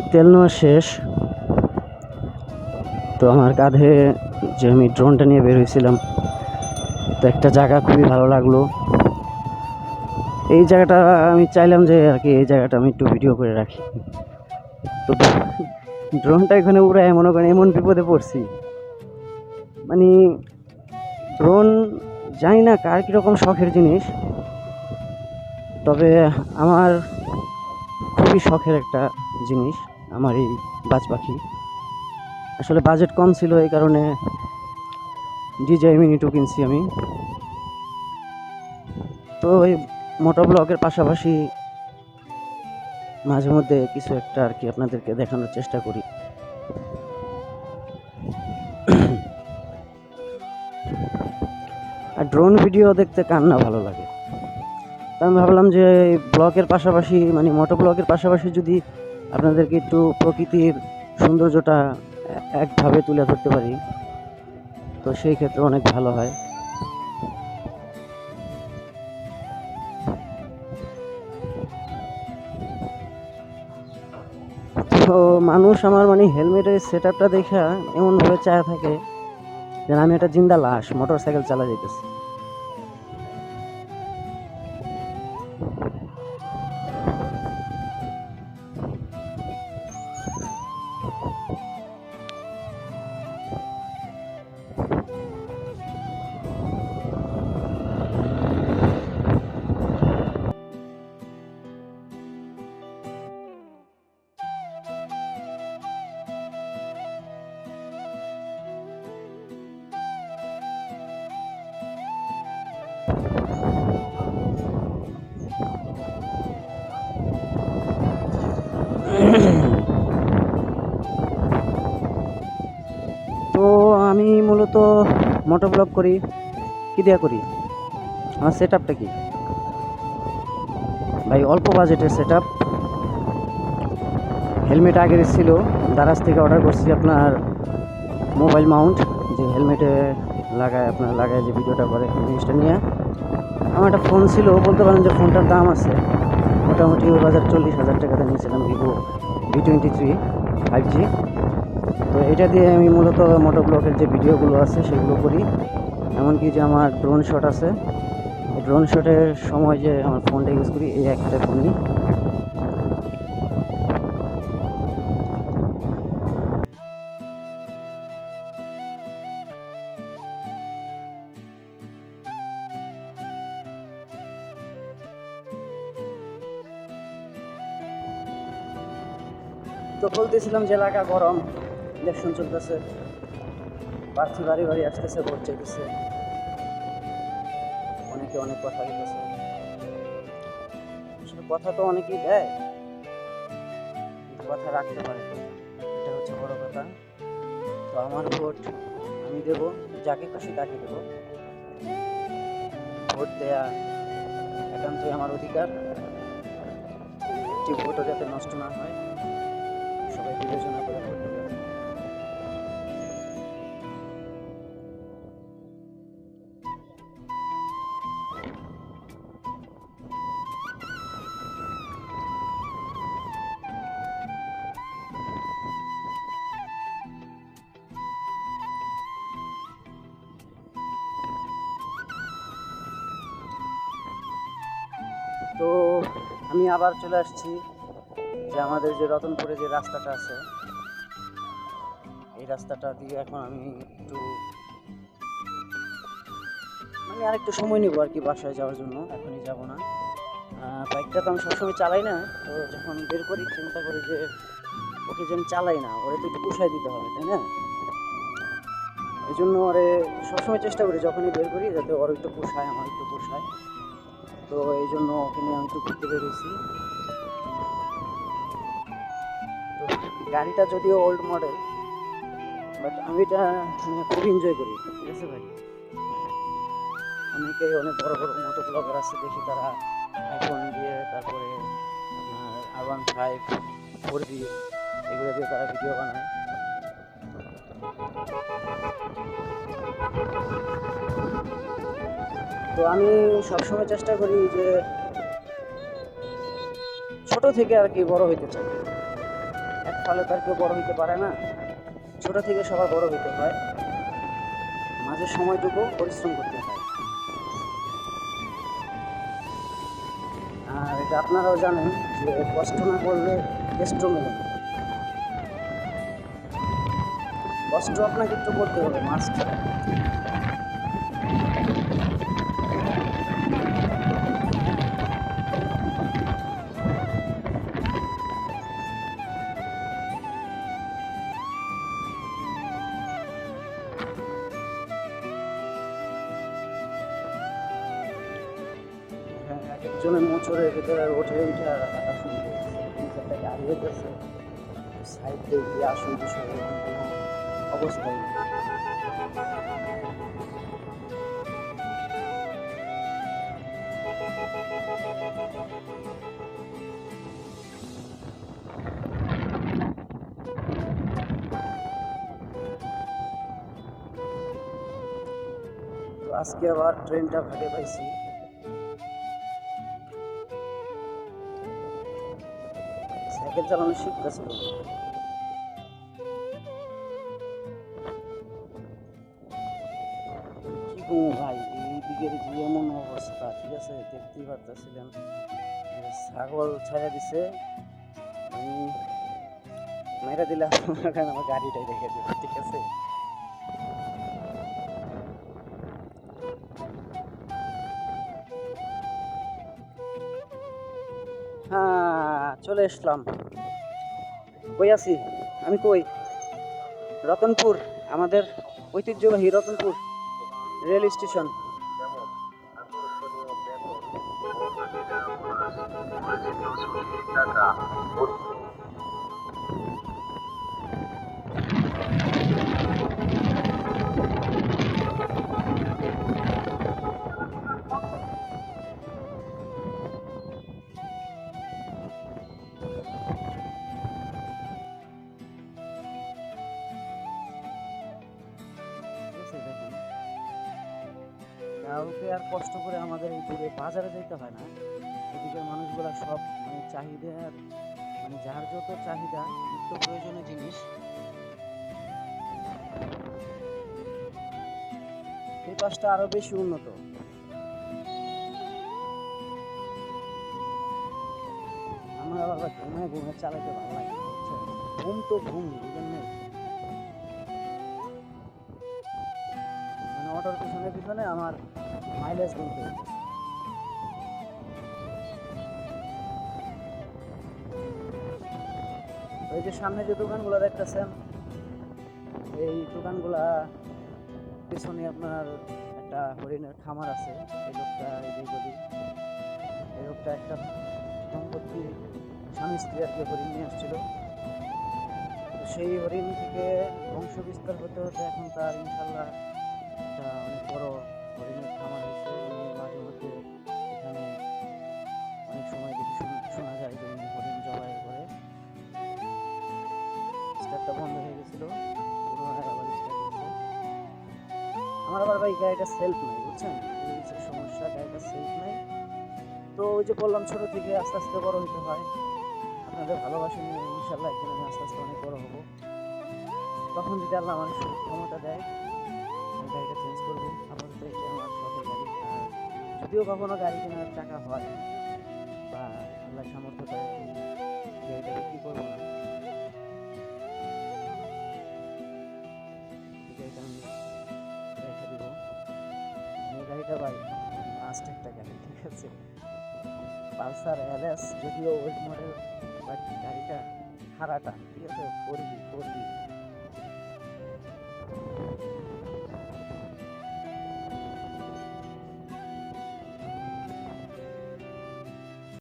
আমার তেল নেওয়া শেষ। তো আমার কাঁধে যে আমি ড্রোনটা নিয়ে বের হয়েছিলাম, তো একটা জায়গা খুবই ভালো লাগলো। এই জায়গাটা আমি চাইলাম যে আর কি এই জায়গাটা আমি একটু ভিডিও করে রাখি। তো ড্রোনটা এখানে উড়ে মনে করেন এমন বিপদে পড়ছি, মানে ড্রোন জানি না কার কীরকম শখের জিনিস, তবে আমার খুবই শখের একটা জিনিস আমার এই বাজ পাখি। আসলে বাজেট কম ছিল, এই কারণে DJI Mini 2 কিনছি আমি। তো এই মোটো ব্লগের পাশাপাশি মাঝে মধ্যে কিছু একটা আর কি আপনাদেরকে দেখানোর চেষ্টা করি। আর ড্রোন ভিডিও দেখতে কার না ভালো লাগে। তা আমি ভাবলাম যে ব্লগের পাশাপাশি মানে মোটো ব্লগের পাশাপাশি যদি আপনাদেরকে একটু প্রকৃতির সৌন্দর্যটা একভাবে তুলে ধরতে পারি, তো সেই ক্ষেত্রে অনেক ভালো হয়। তো মানুষ আমার মানে হেলমেটের সেট আপটা দেখা এমনভাবে চায়া থাকে যেন আমি একটা জিন্দা লাশ মোটর সাইকেল চালা যেতেছি। তো আমি মূলত মোটো ব্লগ করি কি দেয়া করি, আমার সেট আপটা কি ভাই, অল্প বাজেটের সেট আপ। হেলমেট আগের ছিল, দারাজ থেকে অর্ডার করছি আপনার মোবাইল মাউন্ট, যে হেলমেটে লাগায় যে ভিডিওটা করে জিনিসটা নিয়ে। আমার একটা ফোন ছিল, বলতে পারেন যে ফোনটার দাম আছে মোটামুটি ওই বাজার 40,000 টাকাতে নিয়েছিলাম, ভিভো V23 5G। তো এটা দিয়ে আমি মূলত মোটো ব্লগের যে ভিডিওগুলো আছে সেগুলো করি। এমনকি যে আমার ড্রোন শট আছে, এই ড্রোন শটের সময় যে আমার ফোনটা ইউজ করি এই একটা ফোনই। তো বলতেছিলাম যে এলাকা গরম, ইলেকশন চলতেছে, প্রার্থী বাড়ি বাড়ি আসতেছে, ভোট চাইতেছে, অনেকে অনেক কথা বলতেছে। আসলে কথা তো অনেকেই দেয়, কিন্তু কথা রাখতে পারে, এটা হচ্ছে বড় কথা। তো আমার ভোট আমি দেবো, যাকে খুশি তাকে দেবো। ভোট দেয়া একান্তই আমার অধিকার, একটি ভোটও যাতে নষ্ট না হয়, সবাই বিবেচনা করে ভোট দেবে। তো আমি আবার চলে আসছি যে আমাদের যে রতনপুরে যে রাস্তাটা আছে, এই রাস্তাটা দিয়ে এখন আমি একটু মানে আর একটু সময় নেবো আর কি বাসায় যাওয়ার জন্য, এখনই যাব না। বাইকটা তো আমি সবসময় চালাই না, তো যখন বের করি চিন্তা করি যে ওকে যে আমি চালাই না, ওরে তো একটু পুষায় দিতে হবে, তাই না? এই জন্য ওরে সবসময় চেষ্টা করি যখনই বের করি যাতে ওর একটু পোষায়, আমার একটু পোষায়। তো এই জন্য ওকে নিয়ে আমি একটু ঘুরতে বেরোইছি। তো গাড়িটা যদিও ওল্ড মডেল, বাট আমি এটা খুব এনজয় করি, ঠিক আছে ভাই। অনেকে অনেক বড় বড় মোটো ব্লগার আছে দেখি, তারা আইফোন দিয়ে, তারপরে আপনার R15 4G এগুলো দিয়ে তারা ভিডিও বানায়। তো আমি সবসময় চেষ্টা করি যে ছোট থেকে আর কি বড় হইতে চাই। এক ফলে তার কেউ বড় হইতে পারে না, ছোট থেকে সবার বড় হইতে হয়, মাঝে সময়টুকু পরিশ্রম করতে হয়। আর এটা আপনারাও জানেন যে কষ্ট না করলে কেষ্ট মেলে না। কষ্ট আপনাকে একটু করতে হবে, মাস্ট। হ্যাঁ, এক একজনের মোচরের ভিতরে ওঠে উঠে হাঁটা শুরু করছে, একটা গাড়ি হইতেছে, সাইড দিয়ে গিয়ে আসল বিষয় এরকম কোনো অবস্থায় নেই। তো আজকে আবার ট্রেনটা ভাগে পাইছি। সাইকেল চালানো শিখতেছে তো, কি কমু ভাই, এই দিকের যে এমন অবস্থা, ঠিক আছে, দেখতেই পারতেছিলেন ছাগল ছাড়া দিছে, আমি মেরা দিলে আমার গাড়িটাই রেখে দেবে, ঠিক আছে। হ্যাঁ, চলে আসলাম। কই আছি আমি, কই? রতনপুর, আমাদের ঐতিহ্যবাহী রতনপুর রেল স্টেশন। দেখেন, কাউকে আর কষ্ট করে আমাদের এই দূরে বাজারে যেতে হয় না। এদিকের মানুষগুলা সব মানে চাহিদা, মানে যার যত চাহিদা, নিত্য প্রয়োজনীয় জিনিস, এই পাশটা আরো বেশি উন্নত। আমার আবার ঘুমে ঘুমে চালাতে ভালো লাগে, বুঝছেন? ঘুম তো ঘুম, বুঝলেন না? মানে অটোর পিছনে পিছনে আমার মাইলেজ গুনতে হচ্ছে। ওই যে সামনে যে দোকানগুলো দেখতেছেন, এই দোকানগুলা পিছনে আপনার একটা হরিণের খামার আছে। এই লোকটা, এই যে বলি, এই লোকটা একটা দম্পতি স্বামী স্ত্রী আর কি হরিণ নিয়ে আসছিল। তো সেই হরিণ থেকে বংশ বিস্তার হতে হতে এখন তার ইনশাল্লাহ একটা অনেক বড় হরিণের খামার হয়েছে। উনি মাঝে মধ্যে এখানে অনেক সময় দেখি শোনা যায় যে উনি হরিণ জবাই করে। স্টার্টটা বন্ধ হয়ে গেছিল, পুনরায় আবার স্টার্ট হচ্ছে। আমার আবার ভাই গাড়িটা সেলফ নাই, বুঝছেন? এই হচ্ছে সমস্যা, গাড়িটা সেলফ নাই। তো ওই যে বললাম, ছোট থেকে আস্তে আস্তে বড় হতে হয়। আপনাদের ভালোবাসা নিয়ে ইনশাল্লাহ একদিন আমি আস্তে আস্তে অনেক বড় হবো। তখন যদি আল্লাহ আমার ক্ষমতা দেয়, আমি গাড়িটা চেঞ্জ করবো। আপাতত এটা আমার শখের গাড়ি। আর যদিও কখনো গাড়ি কেনার টাকা হয় বা আল্লাহ সামর্থ্য দেয়, গাড়িটা বিক্রি করবো না, গাড়িটা আমি রেখে দিব। এই গাড়িটা ভাই মাস্ট একটা গাড়ি, ঠিক আছে। পালসার LS, যদিও ওল্ড মডেল, বাট গাড়িটা খারাটা, ঠিক আছে, 4B।